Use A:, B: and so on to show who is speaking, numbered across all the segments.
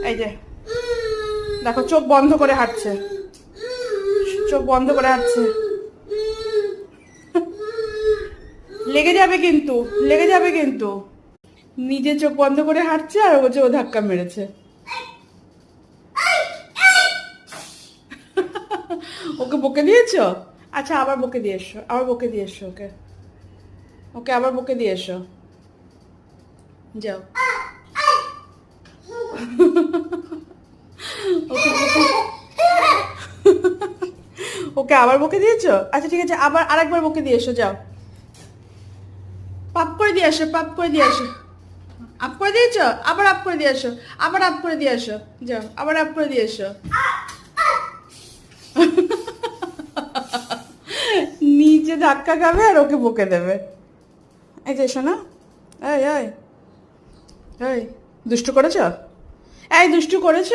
A: এই যে দেখো, চোখ বন্ধ করে হাঁটছে, চোখ বন্ধ করে হাঁটছে। লেগে যাবে কিন্তু, লেগে যাবে কিন্তু। নিজে চোখ বন্ধ করে হাঁটছে আর বলছে ও ধাক্কা মেরেছে। ওকে বকে দিয়েছো? আচ্ছা, আবার বকে দিয়ে এসো, আবার বকে দিয়ে এসো ওকে। ওকে আবার বকে দিয়ে এসো, যাও। ওকে বকে, ওকে আবার বকে দিয়েছো? আচ্ছা ঠিক আছে, আবার আরেকবার বকে দিয়ে এসো, যাও। পাপ করে দিয়ে আসো, পাপ করে দিয়ে আসো। আপ করে দিয়েছো? আবার আপ করে দিয়ে আসো, আবার আপ করে দিয়ে আসো, যাও আবার আপ করে দিয়ে এসো। নিচে ধাক্কা খাবে আর ওকে বকে দেবে। এই যে শোনা, এই এই এই, দুষ্টু করেছ? এই দুষ্টু করেছ?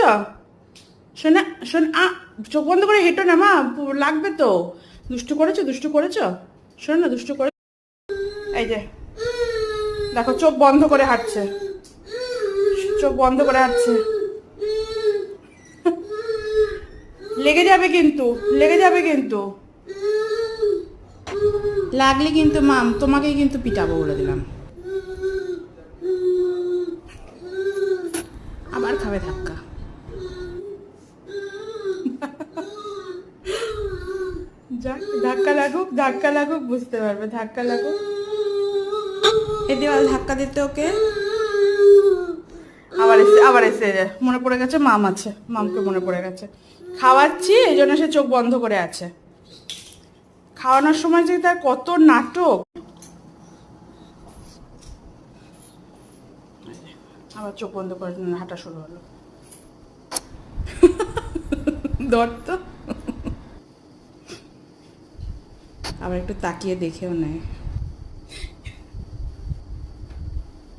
A: শোনা শোন, চোখ বন্ধ করে হেঁটো না মা, লাগবে তো। দুষ্টু করেছো, দুষ্টু করেছো? শোন না, দুষ্টু করে। এই যে দেখো, চোখ বন্ধ করে হাঁটছে, চোখ বন্ধ করে হাঁটছে। লেগে যাবে কিন্তু, লেগে যাবে কিন্তু। লাগলে কিন্তু মাম তোমাকেই কিন্তু পিটাবো বলে দিলাম। আবার খাবে ধাক্কা। যাক, ধাক্কা লাগুক, ধাক্কা লাগুক, বুঝতে পারবে, ধাক্কা লাগুক। এই দেওয়াল ধাক্কা দিতে ওকে। আবার এসে মনে পড়ে গেছে মাম আছে, মামকে মনে পড়ে গেছে। খাওয়াচ্ছি এই জন্য সে চোখ বন্ধ করে আছে। খাওয়ানোর সময় যে তার কত নাটক। আবার চোখ বন্ধ করে হাঁটা শুরু হলো। ধর তো, আবার একটু তাকিয়ে দেখেও নেয়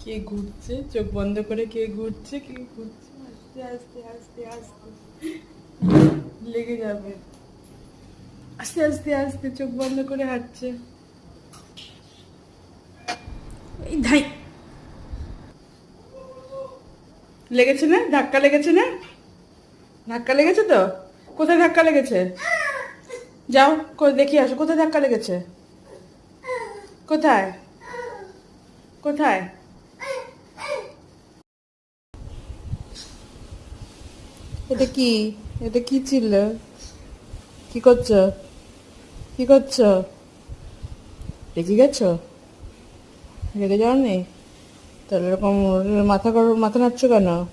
A: কে ঘুরছে, চোখ বন্ধ করে কে ঘুরছে, কে ঘুরছে। আস্তে আস্তে আস্তে আস্তে লেগে যাবে। আস্তে আস্তে আস্তে চোখ বন্ধ করে হাঁটছে। এই ধাই, লেগেছে না? ধাক্কা লেগেছে না? ধাক্কা লেগেছে তো? কোথায় ধাক্কা লেগেছে? যাও দেখি আসো, কোথায় ধাক্কা লেগেছে? কোথায়, কোথায়? এটা কি, এটা কি ছিল? কি করছো, কি করছো? রেগে গেছো? রেগে যাওনি? তাহলে এরকম মাথা নাড়ছো কেন?